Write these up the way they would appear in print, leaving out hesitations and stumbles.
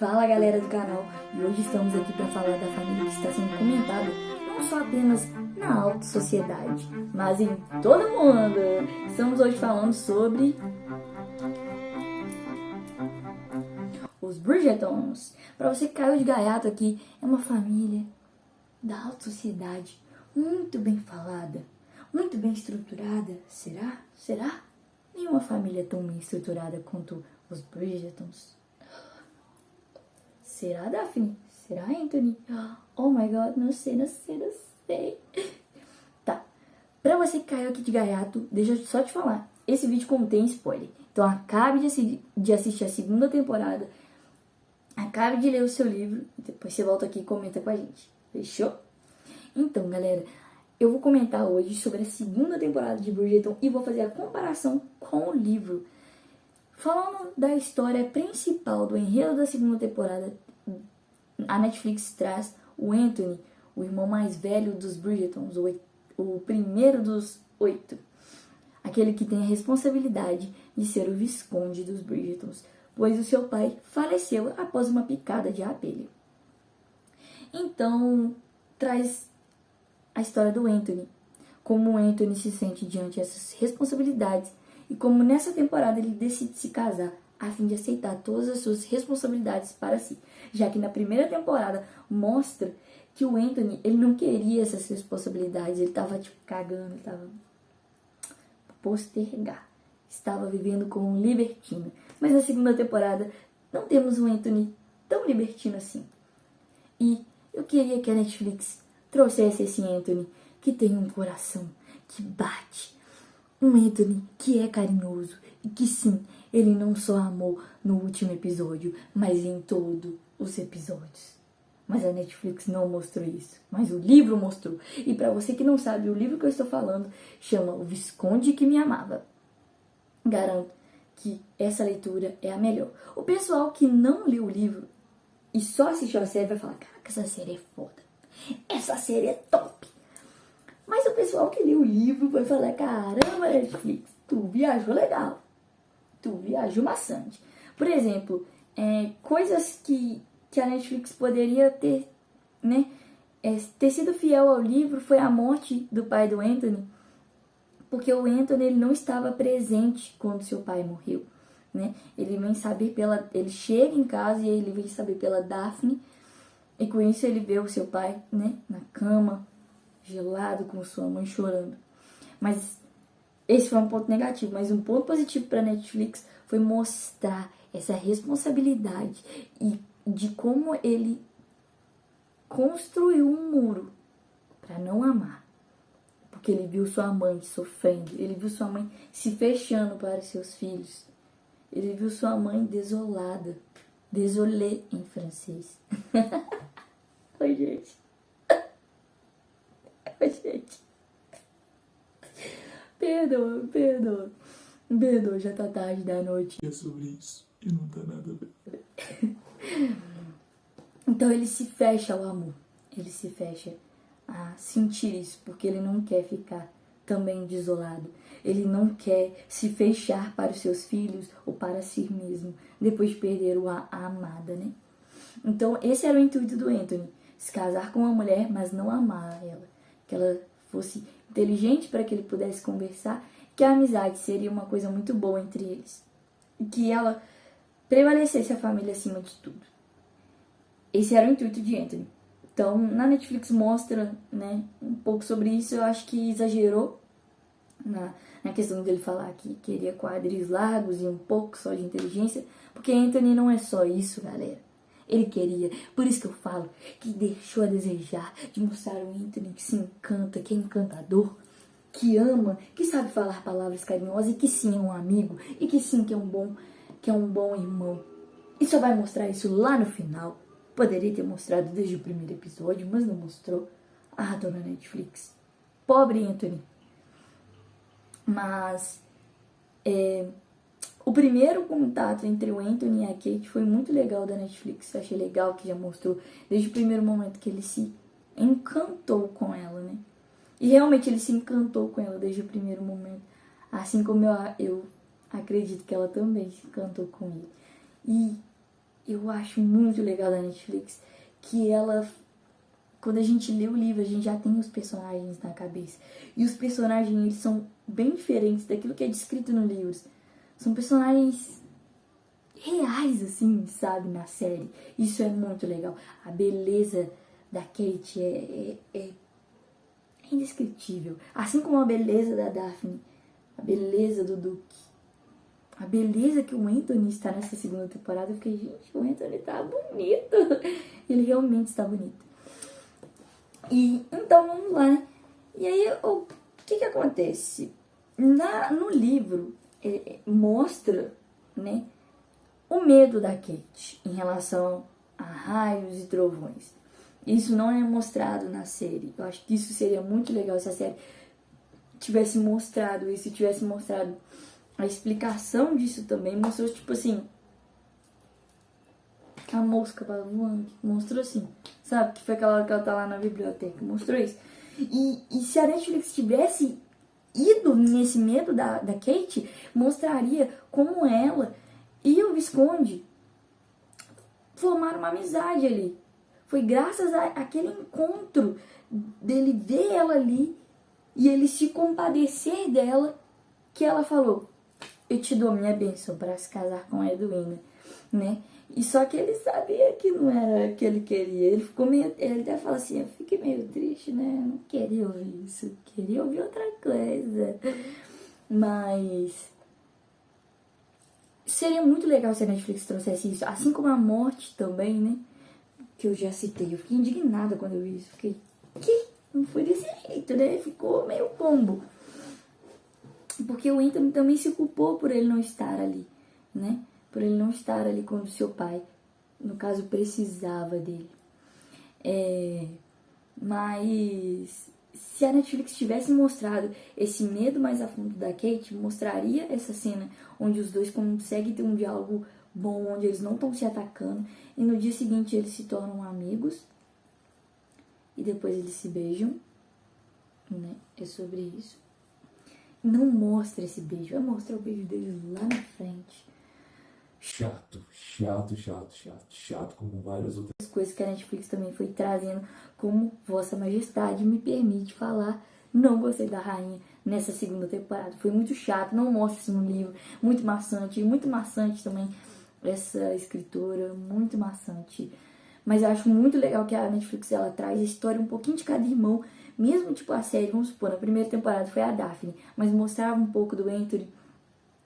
Fala galera do canal, e hoje estamos aqui para falar da família que está sendo comentada não só apenas na alta sociedade, mas em todo mundo. Estamos hoje falando sobre os Bridgertons. Para você que caiu de gaiato aqui, é uma família da alta sociedade, muito bem falada, muito bem estruturada. Será? Nenhuma família é tão bem estruturada quanto os Bridgertons. Será, Daphne? Será, Anthony? Oh my God, não sei. Tá, pra você que caiu aqui de gaiato, deixa eu só te falar. Esse vídeo contém spoiler. Então acabe de assistir a segunda temporada. Acabe de ler o seu livro. E depois você volta aqui e comenta com a gente. Fechou? Então, galera, eu vou comentar hoje sobre a segunda temporada de Bridgerton e vou fazer a comparação com o livro. Falando da história principal do enredo da segunda temporada, a Netflix traz o Anthony, o irmão mais velho dos Bridgertons, o primeiro dos 8. Aquele que tem a responsabilidade de ser o visconde dos Bridgertons, pois o seu pai faleceu após uma picada de abelha. Então, traz a história do Anthony, como o Anthony se sente diante dessas responsabilidades e como nessa temporada ele decide se casar a fim de aceitar todas as suas responsabilidades para si. Já que na primeira temporada mostra que o Anthony, ele não queria essas responsabilidades, ele tava cagando, tava postergar. Estava vivendo como um libertino. Mas na segunda temporada não temos um Anthony tão libertino assim. E eu queria que a Netflix trouxesse esse Anthony que tem um coração que bate. Um Anthony que é carinhoso e que sim, ele não só amou no último episódio, mas em todos os episódios. Mas a Netflix não mostrou isso, mas o livro mostrou. E para você que não sabe, o livro que eu estou falando chama O Visconde que Me Amava. Garanto que essa leitura é a melhor. O pessoal que não leu o livro e só assistiu a série vai falar: caraca, essa série é foda. Essa série é top. Mas o pessoal que leu o livro vai falar: caramba, Netflix, tu viajou legal. Tu viajou bastante. Por exemplo, coisas que a Netflix poderia ter, né? Ter sido fiel ao livro foi a morte do pai do Anthony. Porque o Anthony, ele não estava presente quando seu pai morreu, né? Ele vem saber ele chega em casa e ele vem saber pela Daphne. E com isso ele vê o seu pai, né, na cama, gelado, com sua mãe chorando. Mas esse foi um ponto negativo. Mas um ponto positivo para a Netflix foi mostrar essa responsabilidade e de como ele construiu um muro para não amar. Porque ele viu sua mãe sofrendo, ele viu sua mãe se fechando para seus filhos. Ele viu sua mãe desolada. Désolé em francês. Oi, gente. Oi, gente. Perdoa, já tá tarde da noite. É sobre isso e não tá nada bem. Então ele se fecha ao amor. Ele se fecha a sentir isso, porque ele não quer ficar também desolado. Ele não quer se fechar para os seus filhos ou para si mesmo, depois de perder a amada, né? Então esse era o intuito do Anthony. Se casar com uma mulher, mas não amar ela. Que ela fosse inteligente para que ele pudesse conversar. Que a amizade seria uma coisa muito boa entre eles. E que ela prevalecesse a família acima de tudo. Esse era o intuito de Anthony. Então, na Netflix mostra, né, um pouco sobre isso. Eu acho que exagerou na questão dele falar que queria quadris largos e um pouco só de inteligência. Porque Anthony não é só isso, galera. Ele queria. Por isso que eu falo que deixou a desejar de mostrar o Anthony que se encanta, que é encantador, que ama, que sabe falar palavras carinhosas e que sim é um amigo e que sim que é um bom irmão. E só vai mostrar isso lá no final. Poderia ter mostrado desde o primeiro episódio, mas não mostrou. Ah, dona Netflix. Pobre Anthony. Mas o primeiro contato entre o Anthony e a Kate foi muito legal da Netflix. Eu achei legal que já mostrou desde o primeiro momento que ele se encantou com ela, né? E realmente ele se encantou com ela desde o primeiro momento. Assim como eu acredito que ela também se encantou com ele. E eu acho muito legal da Netflix que ela, quando a gente lê o livro, a gente já tem os personagens na cabeça. E os personagens, eles são bem diferentes daquilo que é descrito no livro. São personagens reais, assim, sabe, na série. Isso é muito legal. A beleza da Kate é indescritível. Assim como a beleza da Daphne, a beleza do Duke, a beleza que o Anthony está nessa segunda temporada. Eu fiquei, gente, o Anthony tá bonito. Ele realmente está bonito. E então vamos lá, né? E aí o que acontece? No livro mostra, né, o medo da Kate em relação a raios e trovões. Isso não é mostrado na série. Eu acho que isso seria muito legal se a série tivesse mostrado isso, tivesse mostrado a explicação disso também. Mostrou, tipo assim, a mosca voando. Mostrou assim, sabe? Que foi aquela hora que ela tá lá na biblioteca. Mostrou isso. E se a Netflix tivesse ido nesse medo da Kate, mostraria como ela e o Visconde formaram uma amizade ali. Foi graças àquele encontro dele ver ela ali e ele se compadecer dela que ela falou: eu te dou minha bênção para se casar com a Edwina, né? E só que ele sabia que não era o que ele queria. Ele ficou meio... Ele até fala assim, eu fiquei meio triste, né? Não queria ouvir isso. Queria ouvir outra coisa. Mas... seria muito legal se a Netflix trouxesse isso. Assim como a morte também, né? Que eu já citei. Eu fiquei indignada quando eu vi isso. Fiquei, que? Não foi desse jeito, né? Ficou meio pombo. Porque o Anthony também se culpou por ele não estar ali, né? Por ele não estar ali quando seu pai, no caso, precisava dele. Mas se a Netflix tivesse mostrado esse medo mais a fundo da Kate, mostraria essa cena onde os dois conseguem ter um diálogo bom, onde eles não estão se atacando, e no dia seguinte eles se tornam amigos, e depois eles se beijam, né? É sobre isso. Não mostra esse beijo, vai mostrar o beijo deles lá na frente. Chato, como várias outras Coisas que a Netflix também foi trazendo, como Vossa Majestade me permite falar, não gostei da rainha nessa segunda temporada. Foi muito chato, não mostra isso no livro, muito maçante também essa escritora, muito maçante. Mas eu acho muito legal que a Netflix ela traz a história um pouquinho de cada irmão, mesmo tipo a série, vamos supor, na primeira temporada foi a Daphne, mas mostrava um pouco do Anthony,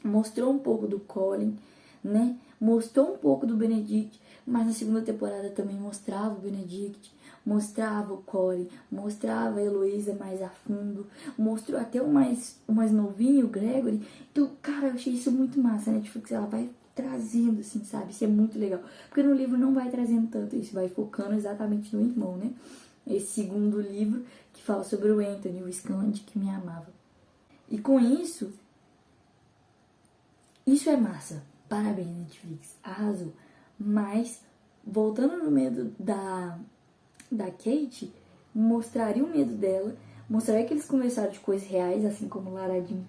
mostrou um pouco do Colin, né? Mostrou um pouco do Benedict, mas na segunda temporada também mostrava o Benedict, mostrava o Colin, mostrava a Heloísa mais a fundo, mostrou até o mais novinho, o Gregory. Então, cara, eu achei isso muito massa. A Netflix, ela vai trazendo, assim, sabe? Isso é muito legal. Porque no livro não vai trazendo tanto isso, vai focando exatamente no irmão, né? Esse segundo livro que fala sobre o Anthony, o Visconde que me amava. E com isso é massa. Parabéns, Netflix, arrasou. Mas, voltando no medo da Kate, mostraria o medo dela, mostraria que eles conversaram de coisas reais, assim como Lara Jean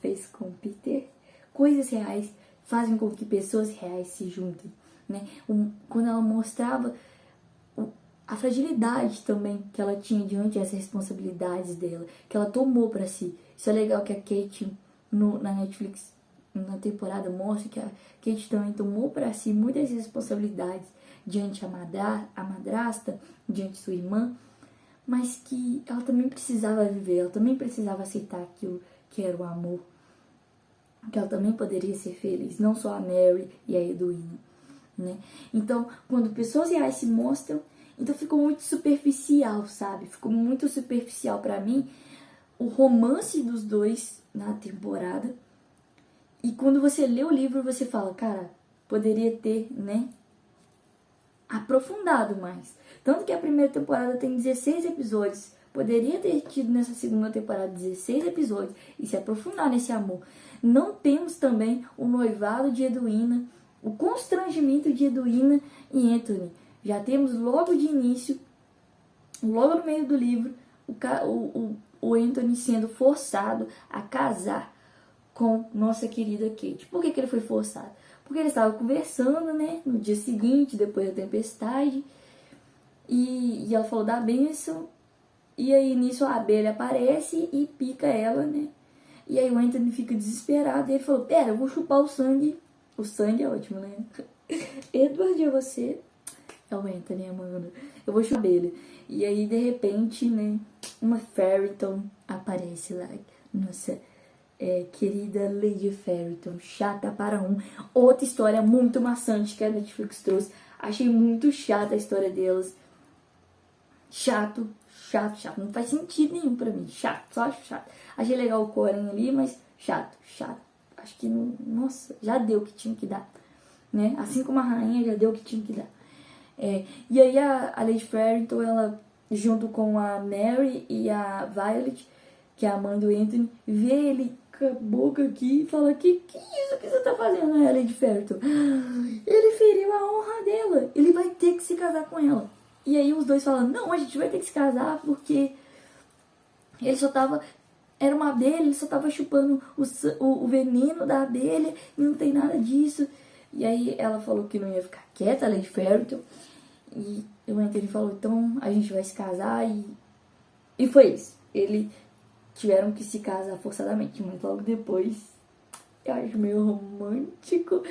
fez com o Peter. Coisas reais fazem com que pessoas reais se juntem, né? Quando ela mostrava a fragilidade também que ela tinha diante dessas responsabilidades dela, que ela tomou pra si. Isso é legal que a Kate, na Netflix, na temporada, mostra que a Kate também tomou para si muitas responsabilidades diante a madrasta, diante sua irmã, mas que ela também precisava viver, ela também precisava aceitar aquilo que era o amor, que ela também poderia ser feliz, não só a Mary e a Edwina, né? Então, quando pessoas reais se mostram, então ficou muito superficial, sabe? Ficou muito superficial para mim o romance dos dois na temporada. E quando você lê o livro, você fala, cara, poderia ter, né, aprofundado mais. Tanto que a primeira temporada tem 16 episódios. Poderia ter tido nessa segunda temporada 16 episódios e se aprofundar nesse amor. Não temos também o noivado de Edwina, o constrangimento de Edwina e Anthony. Já temos logo de início, logo no meio do livro, o Anthony sendo forçado a casar com nossa querida Kate. Por que ele foi forçado? porque eles estavam conversando, né, no dia seguinte, depois da tempestade, e ela falou da bênção, e aí nisso a abelha aparece e pica ela, né, e aí o Anthony fica desesperado, e ele falou, pera, eu vou chupar o sangue é ótimo, né, Edward, é você? É o Anthony, Amanda, eu vou chupar a abelha, e aí de repente, né, uma Fairyton aparece lá, nossa, querida Lady Fairyton, chata para um. Outra história muito maçante que a Netflix trouxe. Achei muito chata a história delas. Chato. Não faz sentido nenhum pra mim. Chato, só acho chato. Achei legal o Coren ali, mas chato. Acho que, não, nossa, já deu o que tinha que dar. Né? Assim como a rainha já deu o que tinha que dar. E aí a Lady Fairyton, ela, junto com a Mary e a Violet, que é a mãe do Anthony, vê ele com a boca aqui e fala, que isso que você tá fazendo, né, Lady Fairyton? Ele feriu a honra dela, ele vai ter que se casar com ela. E aí os dois falam, não, a gente vai ter que se casar porque ele só tava, era uma abelha, ele só tava chupando o veneno da abelha e não tem nada disso. E aí ela falou que não ia ficar quieta, a Lady Fairyton, e o Anthony falou, então a gente vai se casar, e foi isso. Ele tiveram que se casar forçadamente, mas logo depois, eu acho meio romântico,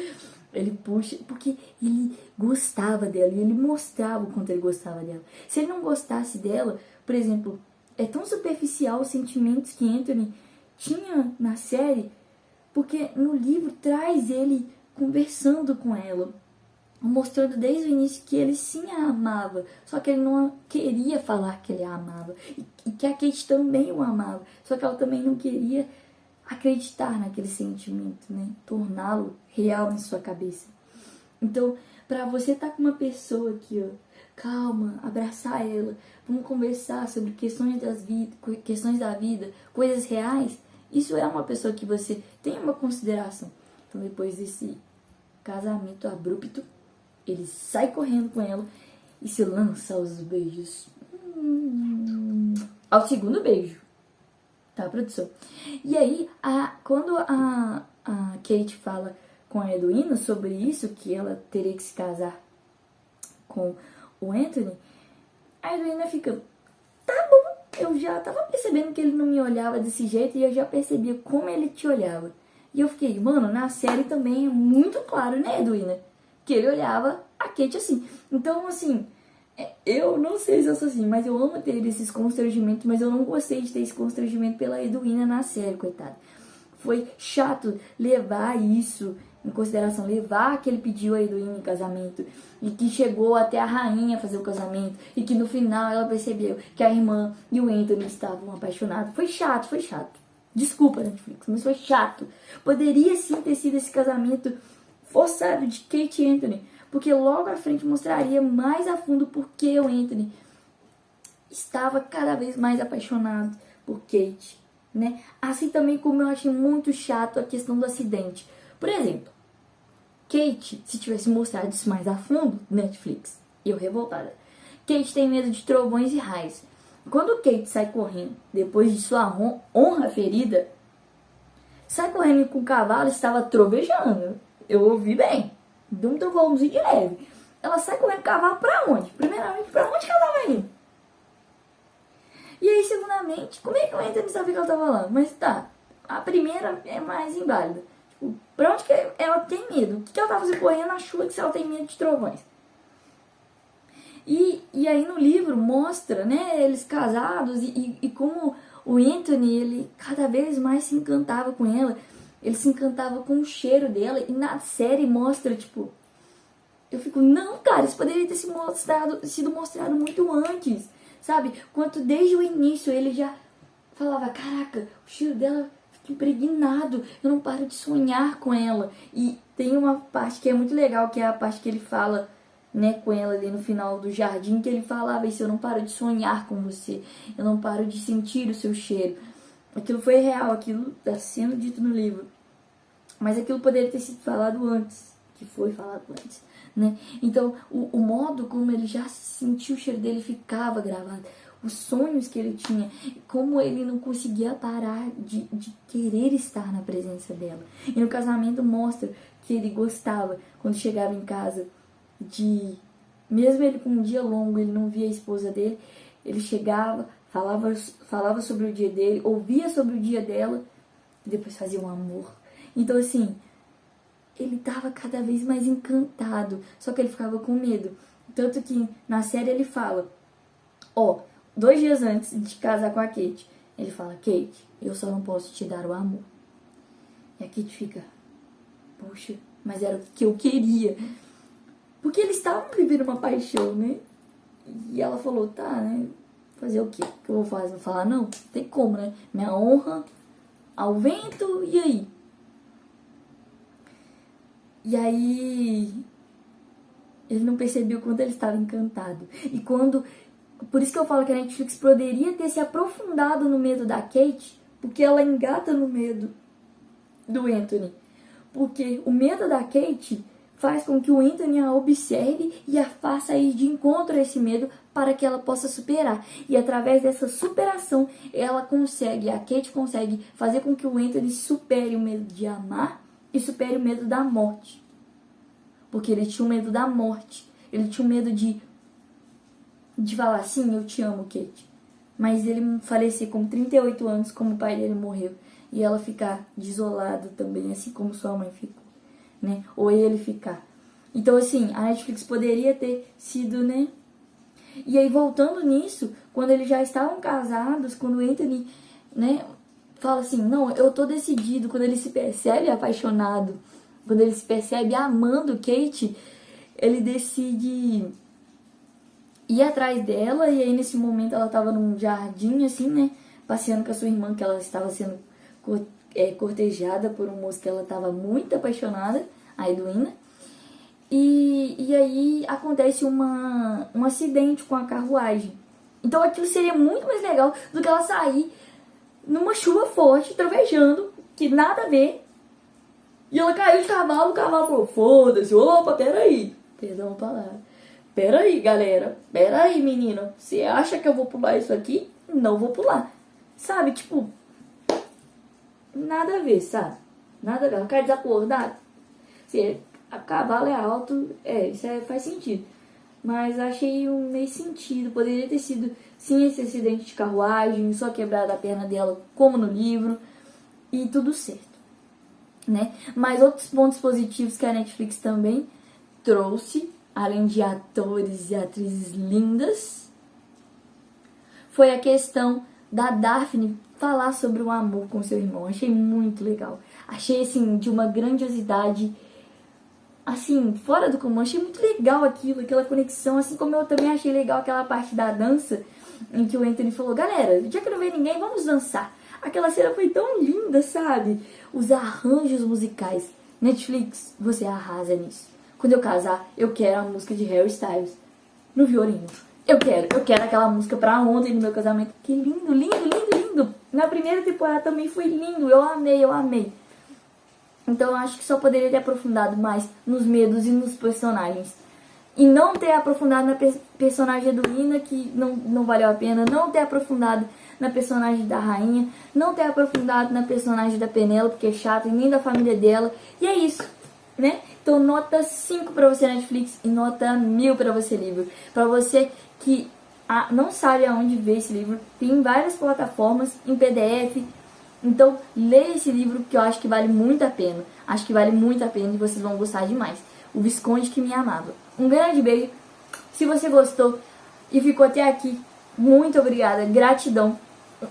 ele puxa, porque ele gostava dela, e ele mostrava o quanto ele gostava dela. Se ele não gostasse dela, por exemplo, é tão superficial os sentimentos que Anthony tinha na série, porque no livro traz ele conversando com ela, mostrando desde o início que ele sim a amava, só que ele não queria falar que ele a amava, e que a Kate também o amava, só que ela também não queria acreditar naquele sentimento, né? Torná-lo real em sua cabeça. Então, pra você estar com uma pessoa aqui, ó, calma, abraçar ela, vamos conversar sobre questões da vida, coisas reais, isso é uma pessoa que você tem uma consideração. Então, depois desse casamento abrupto, ele sai correndo com ela e se lança aos beijos. Ao segundo beijo. Tá, produção? E aí, quando a Kate fala com a Edwina sobre isso, que ela teria que se casar com o Anthony, a Edwina fica, tá bom, eu já tava percebendo que ele não me olhava desse jeito e eu já percebia como ele te olhava. E eu fiquei, mano, na série também é muito claro, né, Edwina? Que ele olhava a Kate assim. Então, assim, eu não sei se eu sou assim, mas eu amo ter esses constrangimentos, mas eu não gostei de ter esse constrangimento pela Edwina na série, coitada. Foi chato levar isso em consideração, levar que ele pediu a Edwina em casamento, e que chegou até a rainha fazer o casamento, e que no final ela percebeu que a irmã e o Anthony estavam apaixonados. Foi chato. Desculpa, Netflix, mas foi chato. Poderia sim ter sido esse casamento forçado de Kate e Anthony, porque logo à frente mostraria mais a fundo por que o Anthony estava cada vez mais apaixonado por Kate, né? Assim também como eu achei muito chato a questão do acidente. Por exemplo, Kate, se tivesse mostrado isso mais a fundo, Netflix, eu revoltada. Kate tem medo de trovões e raios. Quando Kate sai correndo, depois de sua honra ferida, sai correndo com o cavalo, estava trovejando. Eu ouvi bem. Deu um trovãozinho de leve. Ela sai correndo com o cavalo pra onde? Primeiramente, pra onde que ela tava indo? E aí, segundamente, como é que o Anthony sabia que ela tava lá? Mas tá, a primeira é mais inválida. Tipo, pra onde que ela tem medo? O que ela tá fazendo correndo na chuva se ela tem medo de trovões? E aí no livro mostra, né, eles casados e como o Anthony, ele cada vez mais se encantava com ela. Ele se encantava com o cheiro dela. E na série mostra, tipo, eu fico, não, cara, isso poderia ter sido mostrado muito antes, sabe? Quanto desde o início ele já falava, caraca, o cheiro dela fica impregnado, eu não paro de sonhar com ela. E tem uma parte que é muito legal, que é a parte que ele fala, né, com ela ali no final do jardim, que ele falava isso, eu não paro de sonhar com você, eu não paro de sentir o seu cheiro. Aquilo foi real, aquilo está sendo dito no livro. Mas aquilo poderia ter sido falado antes, que foi falado antes, né? Então, o modo como ele já sentiu o cheiro dele ficava gravado. os sonhos que ele tinha, como ele não conseguia parar de querer estar na presença dela. E no casamento mostra que ele gostava, quando chegava em casa, mesmo ele com um dia longo, ele não via a esposa dele, ele chegava, falava sobre o dia dele, ouvia sobre o dia dela, e depois fazia um amor. Então assim, ele estava cada vez mais encantado, só que ele ficava com medo. Tanto que na série ele fala, 2 dias antes de casar com a Kate, ele fala, Kate, eu só não posso te dar o amor. E a Kate fica, poxa, mas era o que eu queria. Porque eles estavam vivendo uma paixão, né? E ela falou, tá, né? Fazer o quê? O que eu vou fazer? Vou falar, não, tem como, né? Minha honra ao vento, e aí? E aí, ele não percebeu o quanto ele estava encantado. E por isso que eu falo que a Netflix poderia ter se aprofundado no medo da Kate, porque ela engata no medo do Anthony. Porque o medo da Kate faz com que o Anthony a observe e a faça ir de encontro a esse medo para que ela possa superar. E através dessa superação, a Kate consegue fazer com que o Anthony supere o medo de amar e supere o medo da morte. Porque ele tinha o medo da morte. Ele tinha o medo de falar assim, eu te amo, Kate. Mas ele falecer com 38 anos, como o pai dele morreu. E ela ficar desolada também, assim como sua mãe ficou, né? Ou ele ficar. Então, assim, a Netflix poderia ter sido, né? E aí, voltando nisso, quando eles já estavam casados, quando o Anthony, né, fala assim, não, eu tô decidido, quando ele se percebe apaixonado, quando ele se percebe amando Kate, ele decide ir atrás dela, e aí nesse momento ela tava num jardim, assim, né, passeando com a sua irmã, que ela estava sendo cortejada por um moço que ela tava muito apaixonada, a Edwina. E aí acontece um acidente com a carruagem. Então aquilo seria muito mais legal do que ela sair numa chuva forte, trovejando, que nada a ver. E ela caiu de cavalo, o cavalo falou, foda-se, opa, peraí. Perdão a palavra. Peraí, galera. Peraí, menina. Você acha que eu vou pular isso aqui? Não vou pular. Sabe, tipo, nada a ver, sabe? Nada a ver. Ela cai desacordada. A cavalo é alto, isso faz sentido. Mas achei um meio sentido. Poderia ter sido, sim, esse acidente de carruagem, só quebrada a perna dela, como no livro, e tudo certo, né? Mas outros pontos positivos que a Netflix também trouxe, além de atores e atrizes lindas, foi a questão da Daphne falar sobre o amor com seu irmão. Achei muito legal. Achei, assim, de uma grandiosidade, assim, fora do comum. Achei muito legal aquilo, aquela conexão, assim como eu também achei legal aquela parte da dança, em que o Anthony falou, galera, já que não vê ninguém, vamos dançar. Aquela cena foi tão linda, sabe? Os arranjos musicais. Netflix, você arrasa nisso. Quando eu casar, eu quero a música de Harry Styles no violino. Eu quero aquela música pra ontem no meu casamento. Que lindo, lindo, lindo, lindo. Na primeira temporada também foi lindo. Eu amei. Então eu acho que só poderia ter aprofundado mais nos medos e nos personagens. E não ter aprofundado na personagem Edwina, que não valeu a pena. Não ter aprofundado na personagem da rainha. Não ter aprofundado na personagem da Penélope, porque é chata, e nem da família dela. E é isso, né? Então nota 5 pra você Netflix e nota 1000 pra você livro. Pra você que não sabe aonde ver esse livro, tem em várias plataformas, em PDF. Então leia esse livro, que eu acho que vale muito a pena. Acho que vale muito a pena e vocês vão gostar demais. O Visconde que Me Amava. Um grande beijo. Se você gostou e ficou até aqui, muito obrigada, gratidão.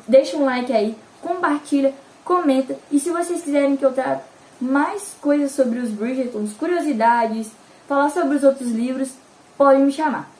Deixa um like aí, compartilha, comenta. E se vocês quiserem que eu traga mais coisas sobre os Bridgertons, curiosidades, falar sobre os outros livros, pode me chamar.